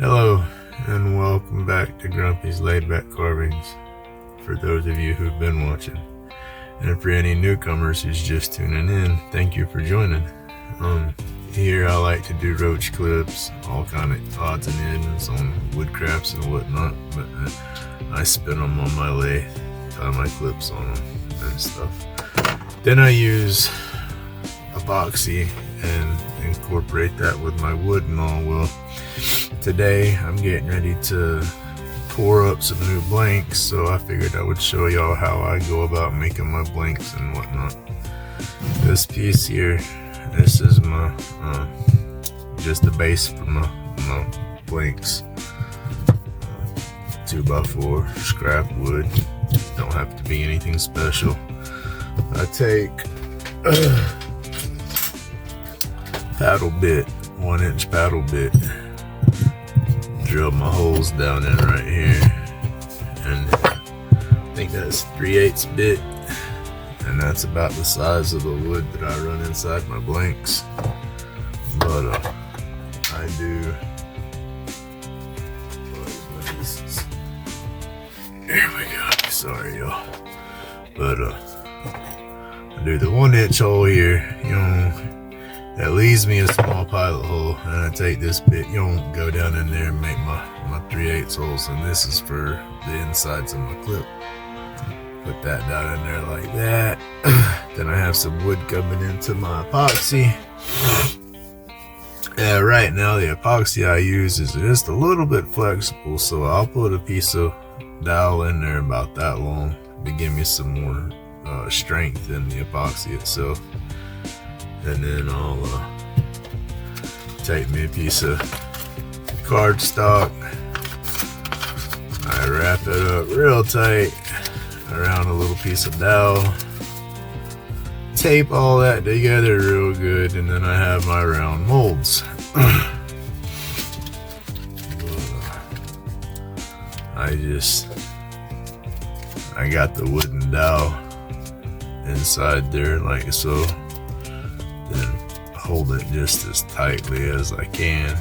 Hello and welcome back to Grumpy's Laid Back Carvings, for those of you who've been watching. And for any newcomers who's just tuning in, thank you for joining. Here I like to do roach clips, all kind of odds and ends on wood crafts and whatnot, but I spin them on my lathe, tie my clips on them and stuff. Then I use epoxy and incorporate that with my wood and all. Well, today I'm getting ready to pour up some new blanks, so I figured I would show y'all how I go about making my blanks and whatnot. This piece here, this is my just the base for my blanks. 2x4 scrap wood, don't have to be anything special. I take paddle bit, 1-inch paddle bit, drill my holes down in right here, and I think that's 3/8 bit, and that's about the size of the wood that I run inside my blanks. But I do, there we go, sorry y'all, but I do the 1-inch hole here, that leaves me a small pilot hole, and I take this bit, go down in there and make my 3/8 holes, and this is for the insides of my clip. Put that down in there like that. Then I have some wood coming into my epoxy. Right now the epoxy I use is just a little bit flexible, so I'll put a piece of dowel in there about that long to give me some more strength in the epoxy itself. And then I'll take me a piece of cardstock. I wrap it up real tight around a little piece of dowel. Tape all that together real good, and then I have my round molds. I got the wooden dowel inside there like so. Then hold it just as tightly as I can.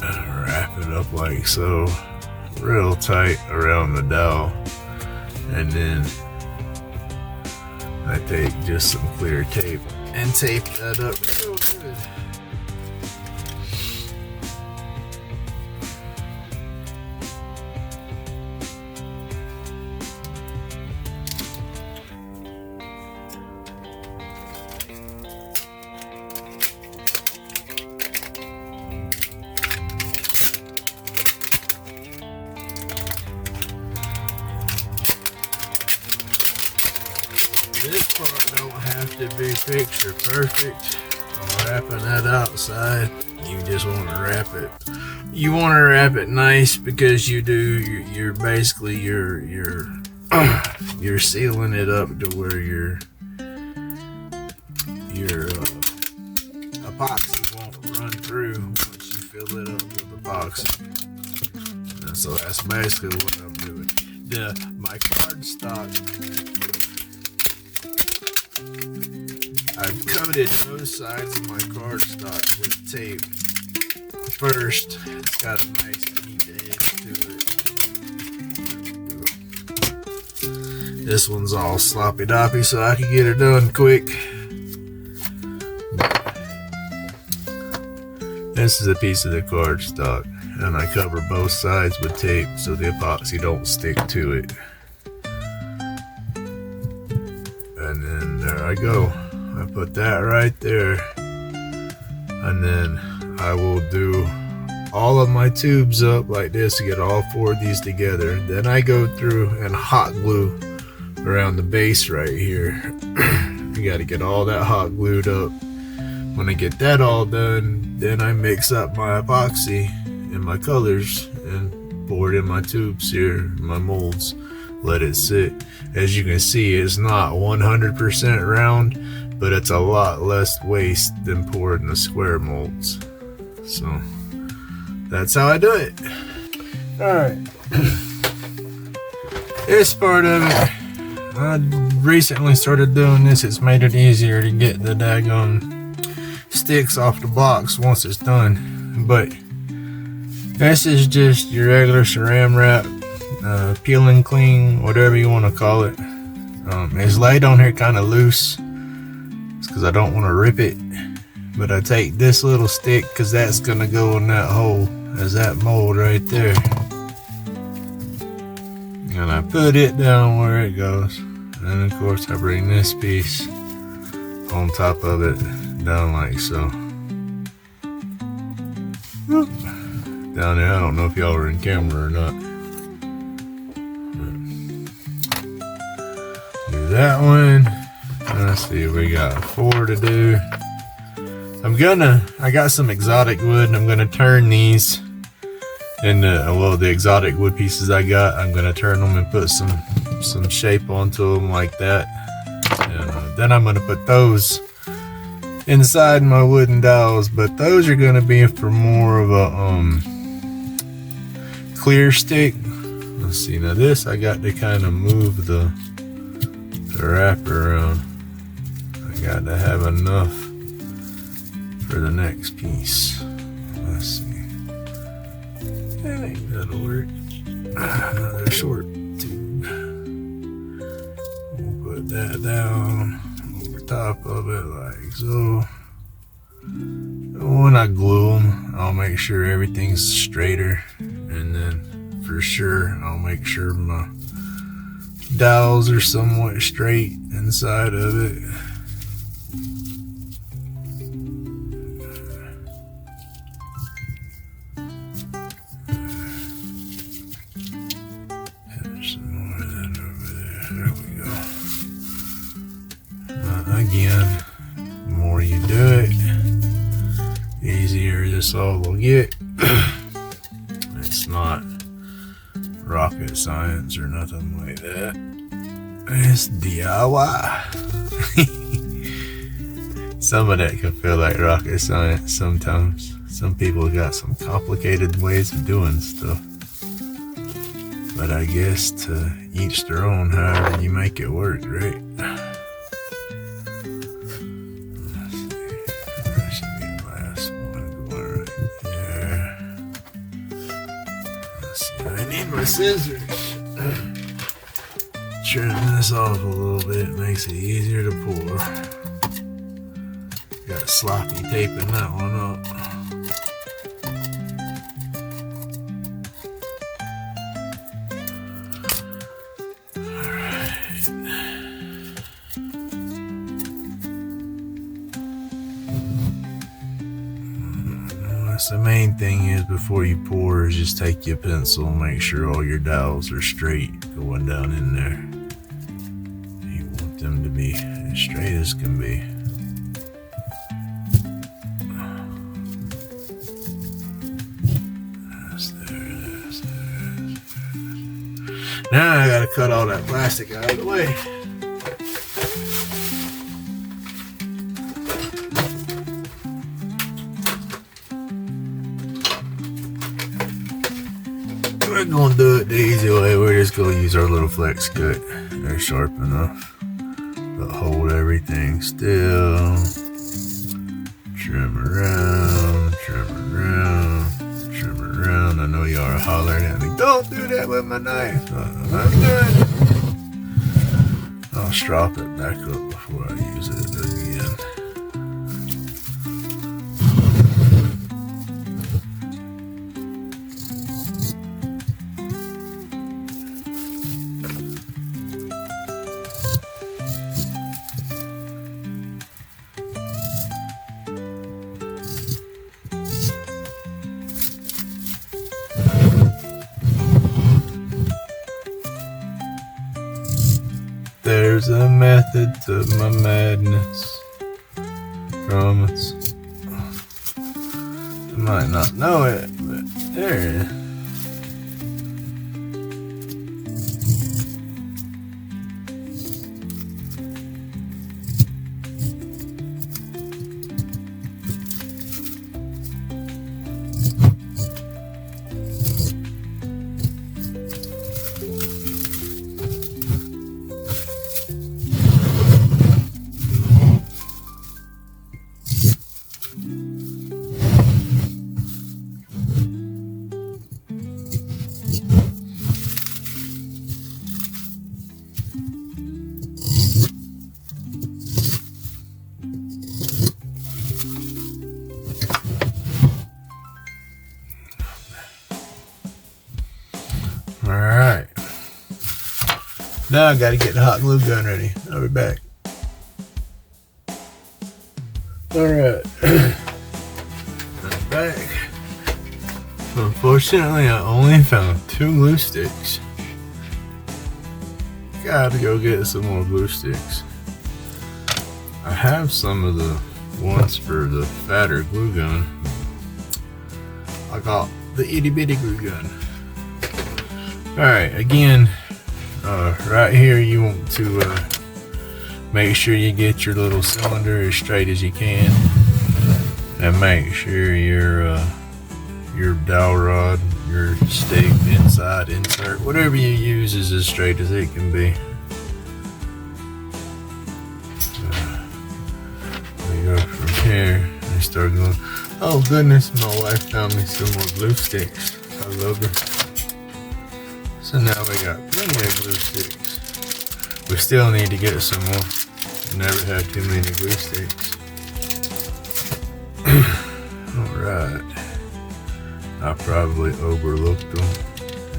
And wrap it up like so, real tight around the dowel. And then I take just some clear tape and tape that up real good. This part don't have to be picture perfect. I'm wrapping that outside. You just want to wrap it. You want to wrap it nice because you're basically you're sealing it up to where your epoxy won't run through once you fill it up with epoxy. And so that's basically what I'm doing. My cardstock, I've coated both sides of my cardstock with tape first. It's got a nice neat edge to it. This one's all sloppy doppy, so I can get it done quick. This is a piece of the cardstock, and I cover both sides with tape so the epoxy don't stick to it. And then there I go. I put that right there, and then I will do all of my tubes up like this to get all 4 of these together. Then I go through and hot glue around the base right here. You got to get all that hot glued up. When I get that all done, then I mix up my epoxy and my colors and pour it in my tubes here, my molds. Let it sit. As you can see, it's not 100% round, but it's a lot less waste than pouring the square molds. So that's how I do it. Alright. This part of it, I recently started doing this. It's made it easier to get the daggone sticks off the box once it's done. But this is just your regular saran wrap, peel and clean, whatever you want to call it. It's laid on here kind of loose. It's because I don't want to rip it. But I take this little stick because that's going to go in that hole as that mold right there. And I put it down where it goes. And of course I bring this piece on top of it down like so. Whoop. Down there, I don't know if y'all are in camera or not. Do that one. Let's see, we got 4 to do. I got some exotic wood and I'm gonna turn these into, well, the exotic wood pieces I got, I'm gonna turn them and put some shape onto them like that. And then I'm gonna put those inside my wooden dowels, but those are gonna be for more of a clear stick. Let's see, now this I got to kind of move the wrapper around. I got to have enough for the next piece. Let's see. I think that'll work. Another short tube. We'll put that down over top of it like so. When I glue them, I'll make sure everything's straighter, and then for sure I'll make sure my dowels are somewhat straight inside of it. There's some more of that over there. There we go. Again, the more you do it, the easier this all will get. It's not rocket science or nothing like that. It's DIY. Some of that can feel like rocket science sometimes. Some people got some complicated ways of doing stuff. But I guess to each their own, however you make it work, right? I need my scissors. Trim this off a little bit, makes it easier to pour. Got sloppy taping that one up. The main thing is before you pour is just take your pencil and make sure all your dowels are straight going down in there. You want them to be as straight as can be. Now I gotta cut all that plastic out of the way. We're gonna do it the easy way. We're just gonna use our little flex cut. They're sharp enough, but hold everything still. Trim around, trim around, trim around. I know y'all are hollering at me, don't do that with my knife. I'm done. I'll strop it back up before I use it again. There's a method to my madness. Promise. I might not know it, but there it is. Now I gotta get the hot glue gun ready. I'll be back. Alright. I'm back. Unfortunately, I only found 2 glue sticks. Gotta go get some more glue sticks. I have some of the ones for the fatter glue gun. I got the itty bitty glue gun. Alright, again, right here you want to make sure you get your little cylinder as straight as you can, and make sure your dowel rod, your stick, inside insert, whatever you use is as straight as it can be. We go from here and start going. Oh goodness, my wife found me some more glue sticks. I love her. So now we got plenty of glue sticks. We still need to get some more. Never had too many glue sticks. Alright. I probably overlooked them.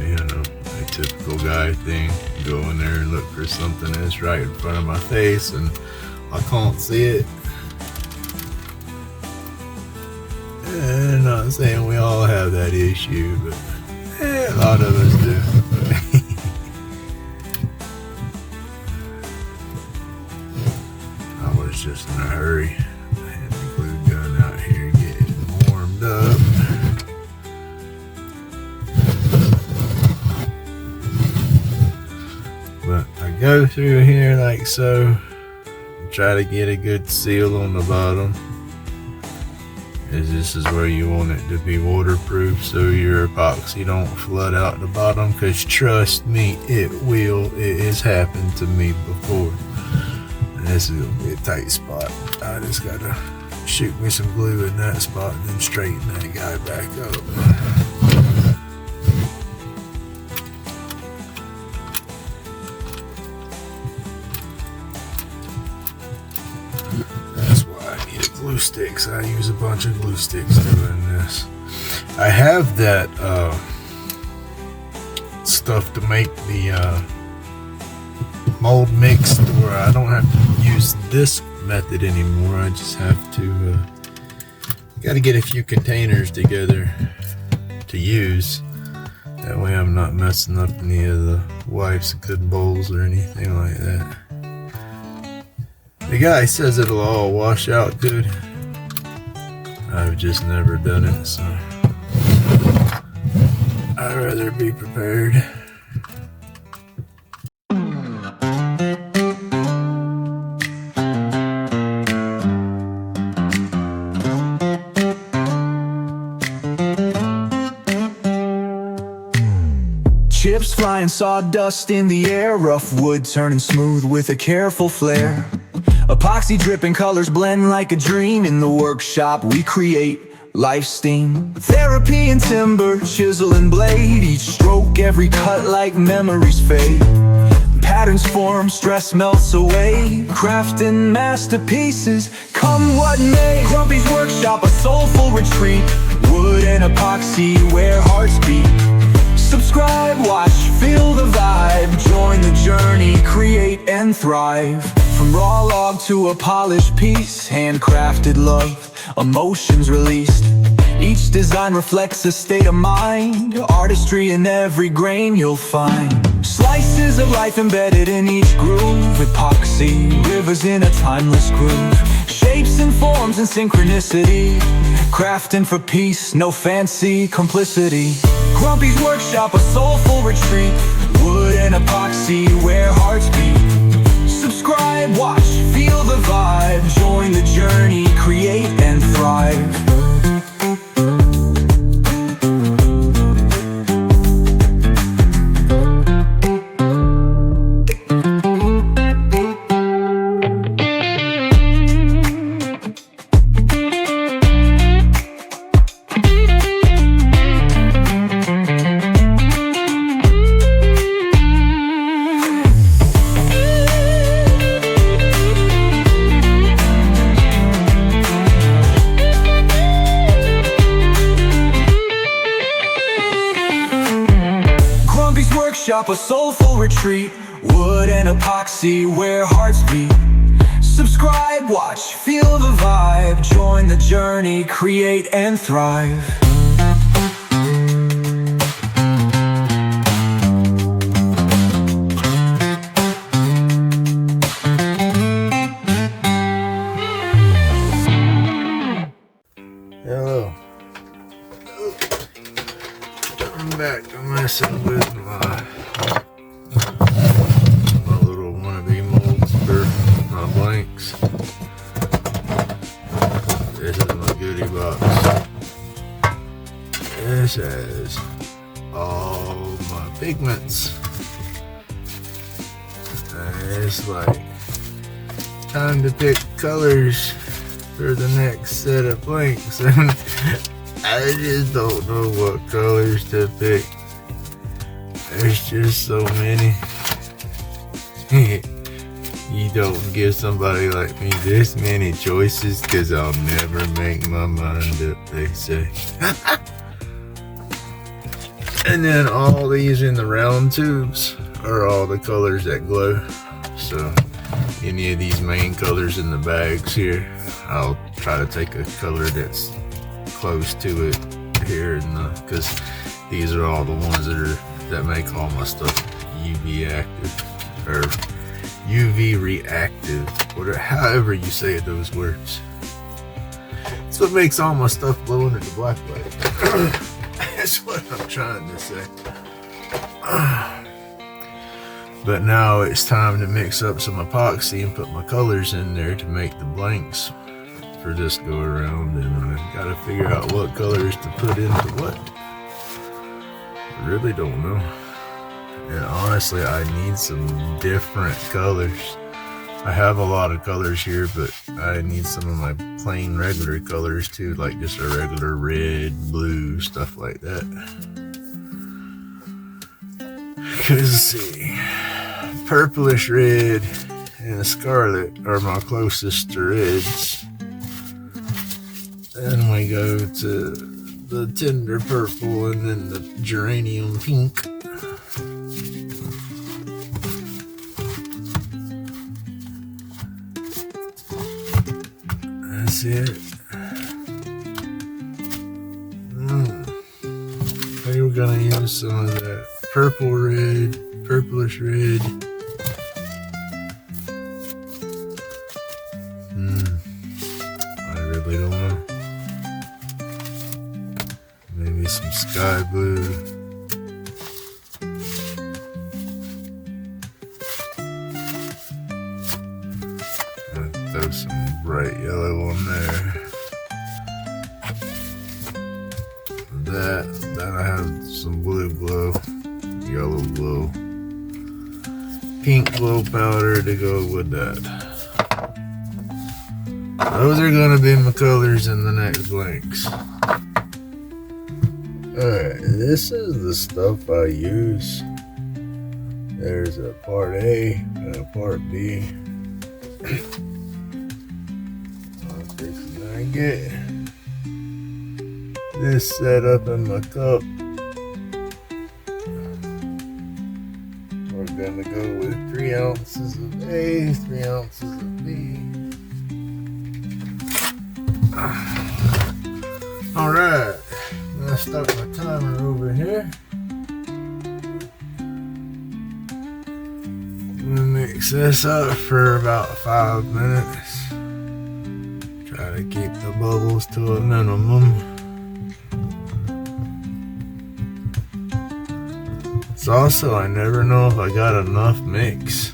You know, a typical guy thing. Go in there and look for something that's right in front of my face and I can't see it. I'm not saying we all have that issue, but a lot of us do. I was just in a hurry. I had the glue gun out here getting warmed up. But I go through here like so, try to get a good seal on the bottom, as this is where you want it to be waterproof so your epoxy don't flood out the bottom, because trust me, it will. It has happened to me before. And this is gonna be a tight spot. I just gotta shoot me some glue in that spot and then straighten that guy back up. Glue sticks. I use a bunch of glue sticks doing this. I have that stuff to make the mold mix where I don't have to use this method anymore. I just have to got to get a few containers together to use. That way I'm not messing up any of the wife's good bowls or anything like that. The guy says it'll all wash out good. I've just never done it, so I'd rather be prepared. Chips flying, sawdust in the air, rough wood turning smooth with a careful flair. Epoxy dripping, colors blend like a dream. In the workshop we create life's steam. Therapy in timber, chisel and blade, each stroke, every cut like memories fade. Patterns form, stress melts away, crafting masterpieces, come what may. Grumpy's workshop, a soulful retreat, wood and epoxy where hearts beat. Subscribe, watch, feel the vibe, join the journey, create and thrive. From raw log to a polished piece, handcrafted love, emotions released. Each design reflects a state of mind, artistry in every grain you'll find. Slices of life embedded in each groove, epoxy, rivers in a timeless groove. Shapes and forms and synchronicity, crafting for peace, no fancy complicity. Grumpy's workshop, a soulful retreat, wood and epoxy where hearts beat. Subscribe, watch, feel the vibe, join the journey, create and thrive. A soulful retreat, Wood and epoxy where hearts beat. Subscribe, watch, feel the vibe. Join the journey, create and thrive. Hello. I'm back to messing with my little wannabe molds for my blanks. This is my goodie box. This has all my pigments. It's like time to pick colors for the next set of blanks, and I just don't know what colors to pick. There's just so many. You don't give somebody like me this many choices, cause I'll never make my mind up, they say. And then all these in the round tubes are all the colors that glow. So any of these main colors in the bags here, I'll try to take a color that's close to it here, because these are all the ones that make all my stuff UV active or UV reactive, whatever, however you say those words. It's what makes all my stuff glow under the black light. That's what I'm trying to say. But now it's time to mix up some epoxy and put my colors in there to make the blanks for this go around, and I gotta figure out what colors to put into what. I really don't know. And honestly, I need some different colors. I have a lot of colors here, but I need some of my plain regular colors too, like just a regular red, blue, stuff like that. Cause let's see, purplish red and scarlet are my closest to reds. Then we go to the tender purple and then the geranium pink. That's it. We were gonna use some of that purple red, purplish red. I really don't know. Maybe some sky blue. I'll throw some bright yellow on there. Then I have some blue glow, yellow glow, pink glow powder to go with that. Those are gonna be my colors in the next blanks. Alright, this is the stuff I use. There's a part A and a part B. I get this set up in my cup. We're gonna go with 3 ounces of A, 3 ounces of B. Alright, I'm gonna start my timer over here. I'm gonna mix this up for about 5 minutes. Try to keep the bubbles to a minimum. It's also, I never know if I got enough mix,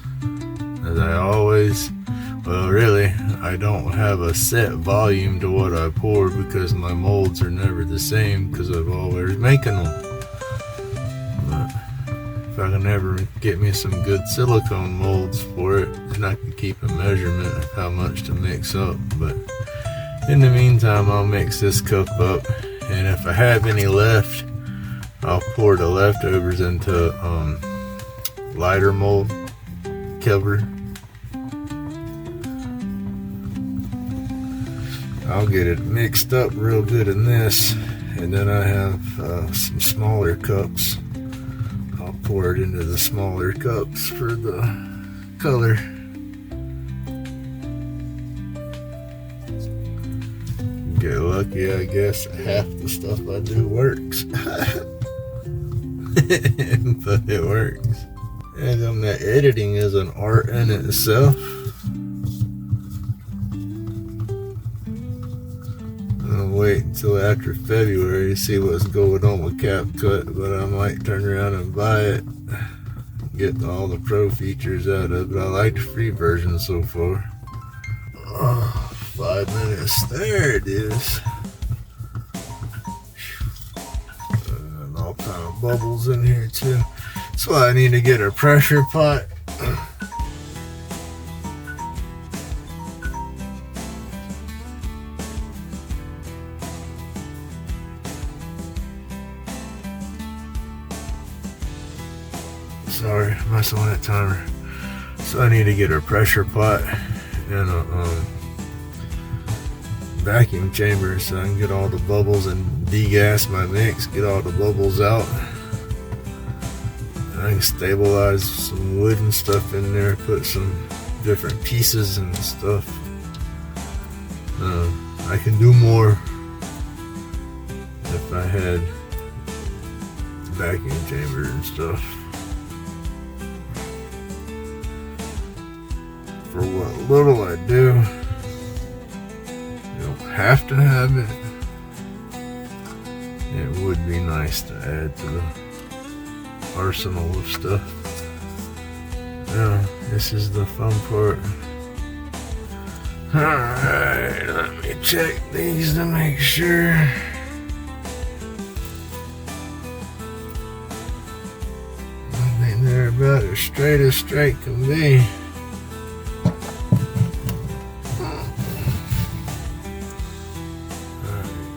as I always, well really, I don't have a set volume to what I pour because my molds are never the same because I'm always making them. But if I can ever get me some good silicone molds for it, then I can keep a measurement of how much to mix up. But in the meantime, I'll mix this cup up, and if I have any left, I'll pour the leftovers into lighter mold cover. I'll get it mixed up real good in this, and then I have some smaller cups I'll pour it into the smaller cups for the color. Get lucky, I guess. Half the stuff I do works. But it works. And that editing is an art in itself. I'll wait until after February to see what's going on with CapCut, but I might turn around and buy it. Get all the pro features out of it. I like the free version so far. 5 minutes. There it is. And all kind of bubbles in here too. That's why I need to get a pressure pot. Sorry, messing with that timer. So I need to get a pressure pot and a vacuum chamber so I can get all the bubbles and degas my mix, get all the bubbles out. And I can stabilize some wood and stuff in there, put some different pieces and stuff. I can do more if I had vacuum chamber and stuff. For what little I do, you don't have to have it. It would be nice to add to the arsenal of stuff. Now, this is the fun part. Alright, let me check these to make sure. I think they're about as straight can be.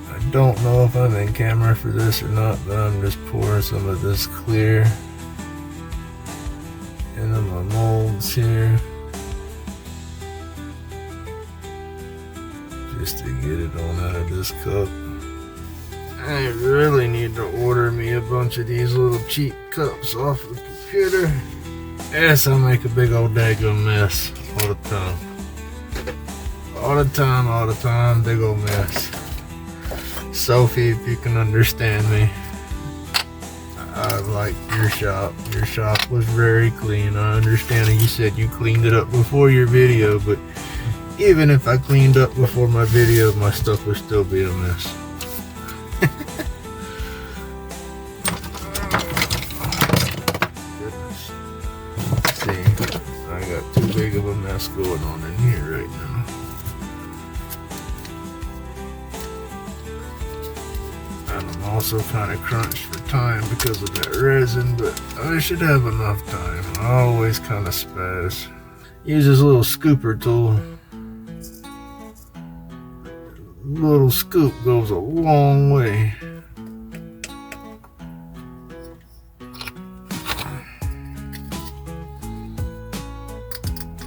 I don't know if I'm in camera for this or not, but I'm just pouring some of this clear into my molds here just to get it on out of this cup. I really need to order me a bunch of these little cheap cups off the computer. Yes, I make a big old daggone mess all the time. All the time, big old mess. Sophie, if you can understand me, I like your shop. Your shop was very clean. I understand that you said you cleaned it up before your video, but even if I cleaned up before my video, my stuff would still be a mess. Goodness. See, I got too big of a mess going on in here right now. I'm also kind of crunched for time because of that resin, but I should have enough time. I always kind of spaz. Use this little scooper tool. Little scoop goes a long way.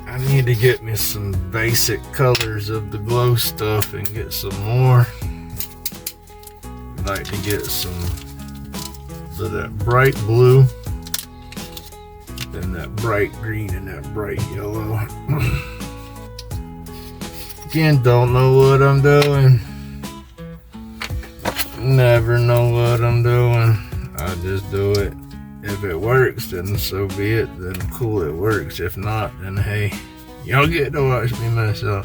I need to get me some basic colors of the glow stuff and get some more. Like to get some of that bright blue, then that bright green and that bright yellow. Again, don't know what I'm doing. Never know what I'm doing. I just do it. If it works, then so be it. Then cool, it works. If not, then hey, y'all get to watch me mess up.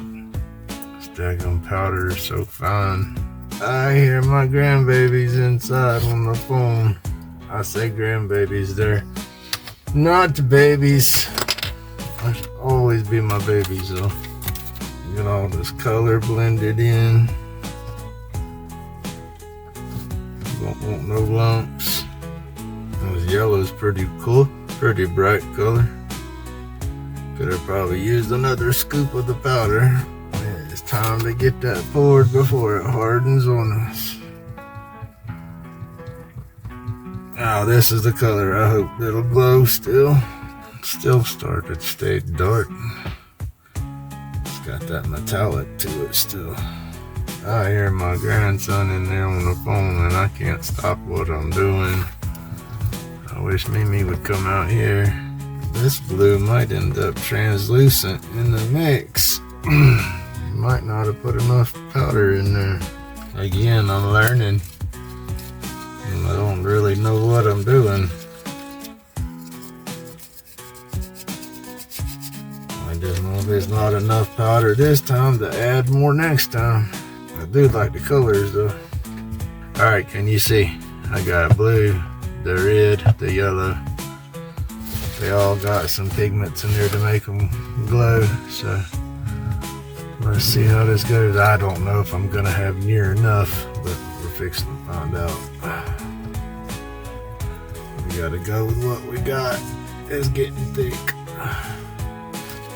This daggone powder is so fine. I hear my grandbabies inside on the phone. I say grandbabies, they're not babies. I should always be my babies though. Get all this color blended in. Don't want no lumps. This yellow is pretty cool, pretty bright color. Could have probably used another scoop of the powder. It's time to get that poured before it hardens on us. Now this is the color. I hope it'll glow still. Still started to stay dark. It's got that metallic to it still. I hear my grandson in there on the phone and I can't stop what I'm doing. I wish Mimi would come out here. This blue might end up translucent in the mix. Might not have put enough powder in there. Again, I'm learning. And I don't really know what I'm doing. I just know there's not enough powder this time to add more next time. I do like the colors though. Alright, can you see? I got blue, the red, the yellow. They all got some pigments in there to make them glow, so let's see how this goes. I don't know if I'm gonna have near enough, but we're fixing to find out. We gotta go with what we got. It's getting thick.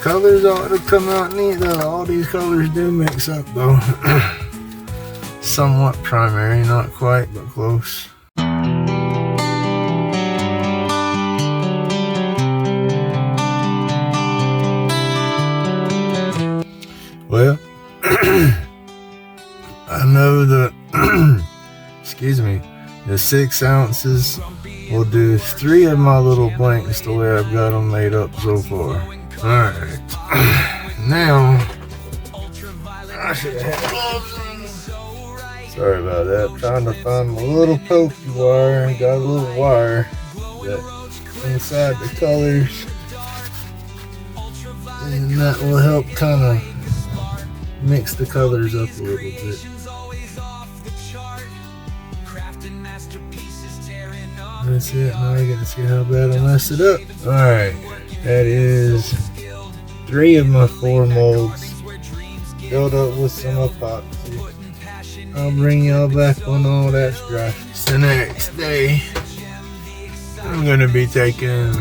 Colors ought to come out neat though. All these colors do mix up though. Somewhat primary, not quite, but close. Well, I know that, excuse me, the 6 ounces will do 3 of my little blanks the way I've got them made up so far. Alright, now, I should have had gloves on. Sorry about that, I'm trying to find my little pokey wire. Got a little wire that inside the colors, and that will help kind of mix the colors up a little bit. That's it. Now I get to see how bad I messed it up. Alright, that is 3 of my 4 molds filled up with some epoxy. I'll bring y'all back when all that's dry. So the next day, I'm going to be taking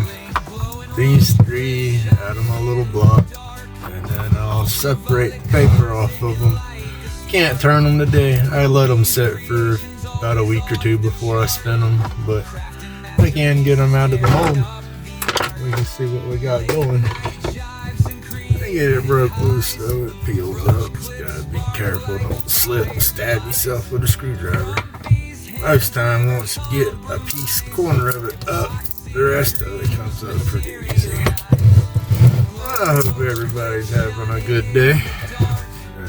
these 3 out of my little block. And then I'll separate the paper off of them. Can't turn them today. I let them sit for about a week or 2 before I spin them, but we can get them out of the mold. We can see what we got going. I get it broke loose though, it peels up. You gotta be careful, don't slip and stab yourself with a screwdriver. Most time, once you get a piece corner of it up, the rest of it comes up pretty easy. I hope everybody's having a good day.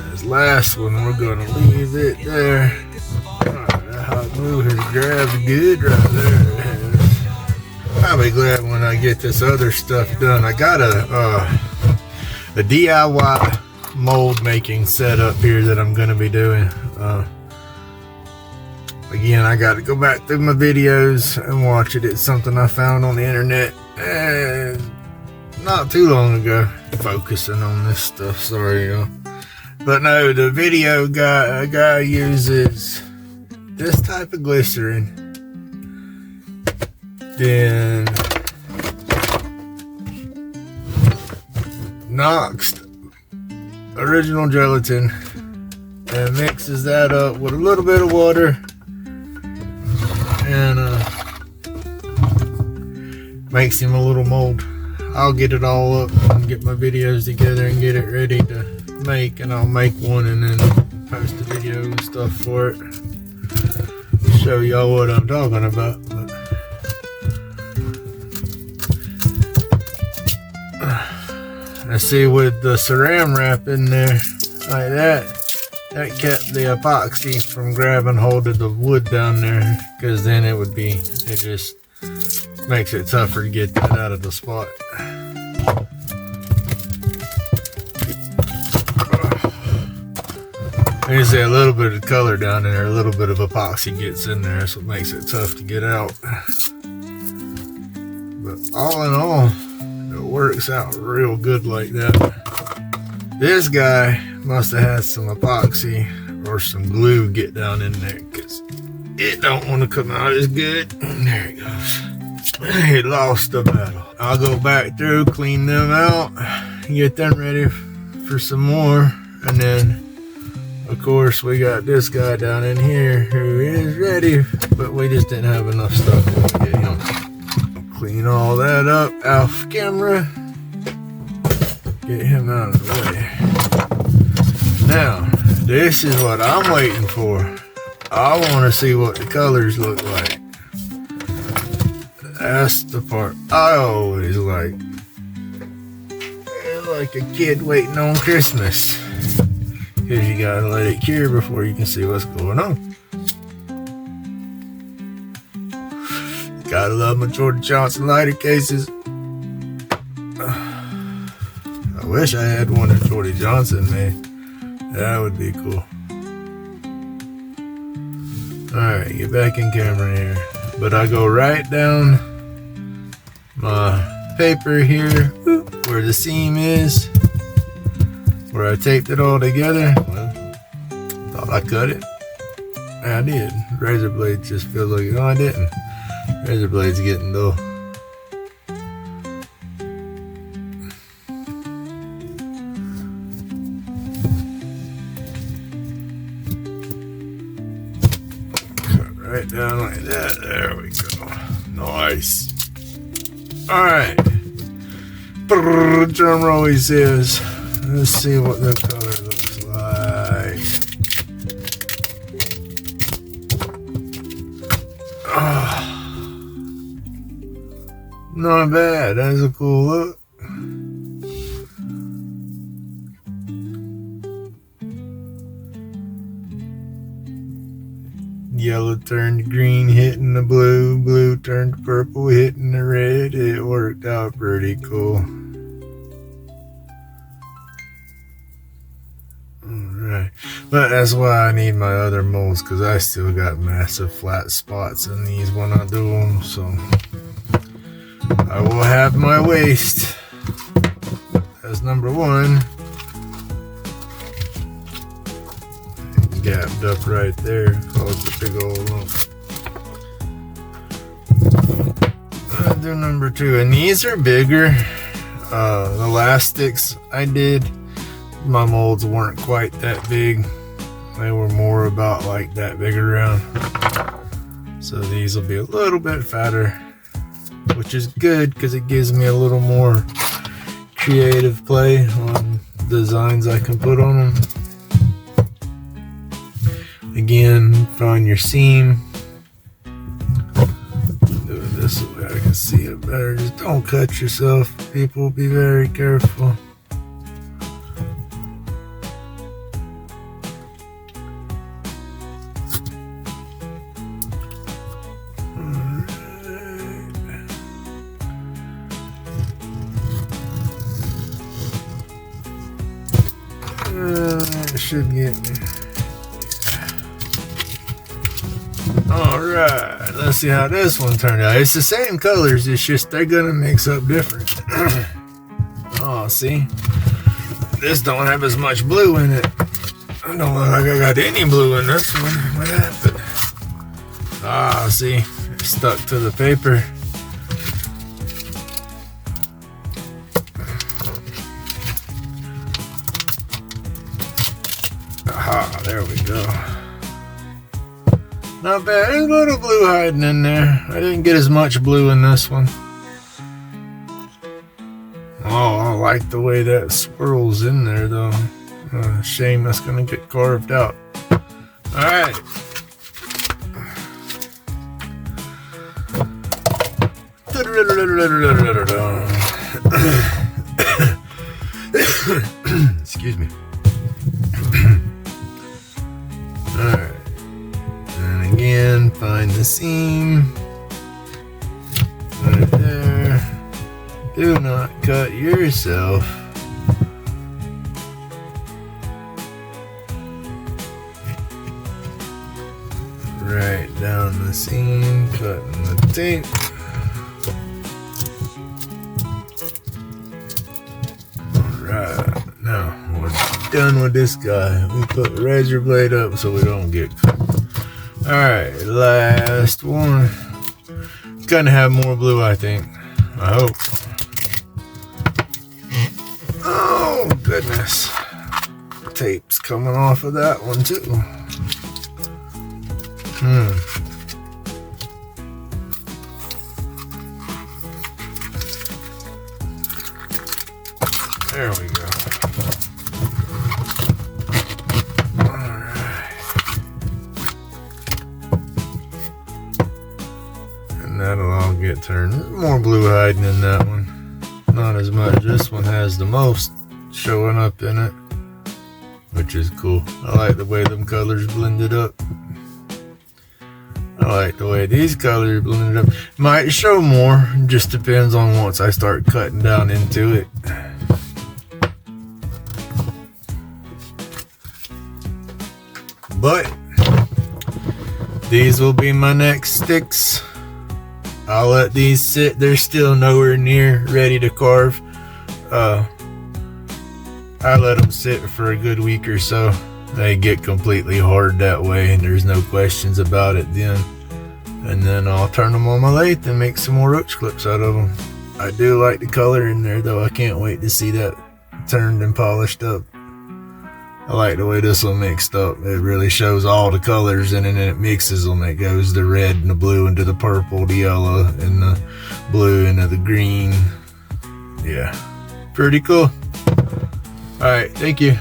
This last one, we're going to leave it there. That hot glue has grabbed good right there. I'll be glad when I get this other stuff done. I got a DIY mold making setup here that I'm going to be doing. Again, I got to go back through my videos and watch it. It's something I found on the internet. And not too long ago, focusing on this stuff, sorry y'all. But no, the video guy, a guy uses this type of glycerin, then knocks original gelatin and mixes that up with a little bit of water and makes him a little mold. I'll get it all up and get my videos together and get it ready to make, and I'll make one and then post a video and stuff for it. Show y'all what I'm talking about. But I see with the saran wrap in there like that kept the epoxy from grabbing hold of the wood down there, because then it just makes it tougher to get that out of the spot. You see a little bit of color down in there, a little bit of epoxy gets in there, so it makes it tough to get out. But all in all, it works out real good like that. This guy must have had some epoxy or some glue get down in there, because it don't want to come out as good. There it goes. It lost the battle. I'll go back through, clean them out, get them ready for some more, and then of course we got this guy down in here who is ready, but we just didn't have enough stuff to get him. Clean all that up off camera, get him out of the way. Now this is what I'm waiting for. I want to see what the colors look like. That's the part I always like a kid waiting on Christmas. Because you gotta let it cure before you can see what's going on. Gotta love my Jordan Johnson lighter cases. I wish I had one that Jordan Johnson made. That would be cool. Alright, get back in camera here. But I go right down my paper here where the seam is, where I taped it all together. Well, thought I cut it. I did. Razor blade just feels like, no, I didn't. Razor blade's getting dull. Cut right down like that. There we go. Nice. Alright. Drum roll, he says. Let's see what the color looks like. Oh, not bad. That's a cool look. Yellow turned green, hitting the blue. Blue turned purple, hitting the red. It worked out pretty cool. Alright. But that's why I need my other molds, because I still got massive flat spots in these when I do them. So I will have my waste. That's number one. Gapped up right there, caused a big old lump. I'll do number two, and these are bigger. The last sticks I did, my molds weren't quite that big. They were more about like that big around. So these will be a little bit fatter, which is good because it gives me a little more creative play on designs I can put on them. Again, find your seam. Do it this way, I can see it better. Just don't cut yourself, people. Be very careful. It should get me. Alright, let's see how this one turned out. It's the same colors, it's just they're gonna mix up different. Oh, see? This don't have as much blue in it. I don't look like I got any blue in this one. What happened? Ah, see? It stuck to the paper. Aha, there we go. Not bad. There's a little blue hiding in there. I didn't get as much blue in this one. Oh, I like the way that swirls in there though. Shame that's gonna get carved out. Alright. Excuse me. Alright. And again, find the seam. Right there. Do not cut yourself. Right down the seam, cutting the tape. Alright, now we're done with this guy. We put the razor blade up so we don't get cut. Alright, last one. Gonna have more blue, I think. I hope. Oh, goodness. Tape's coming off of that one, too. There we go. and that'll all get turned. There's more blue hiding in that one, not as much. This one has the most showing up in it, which is cool. I like the way them colors blended up. I like the way these colors blended up. Might show more, just depends on once I start cutting down into it. But these will be my next sticks. I'll let these sit. They're still nowhere near ready to carve. I let them sit for a good week or so. They get completely hard that way, and there's no questions about it then. And then I'll turn them on my lathe and make some more roach clips out of them. I do like the color in there though. I can't wait to see that turned and polished up. I like the way this one mixed up. It really shows all the colors in it, and it mixes them. It goes the red and the blue into the purple, the yellow, and the blue into the green. Yeah, pretty cool. All right, thank you.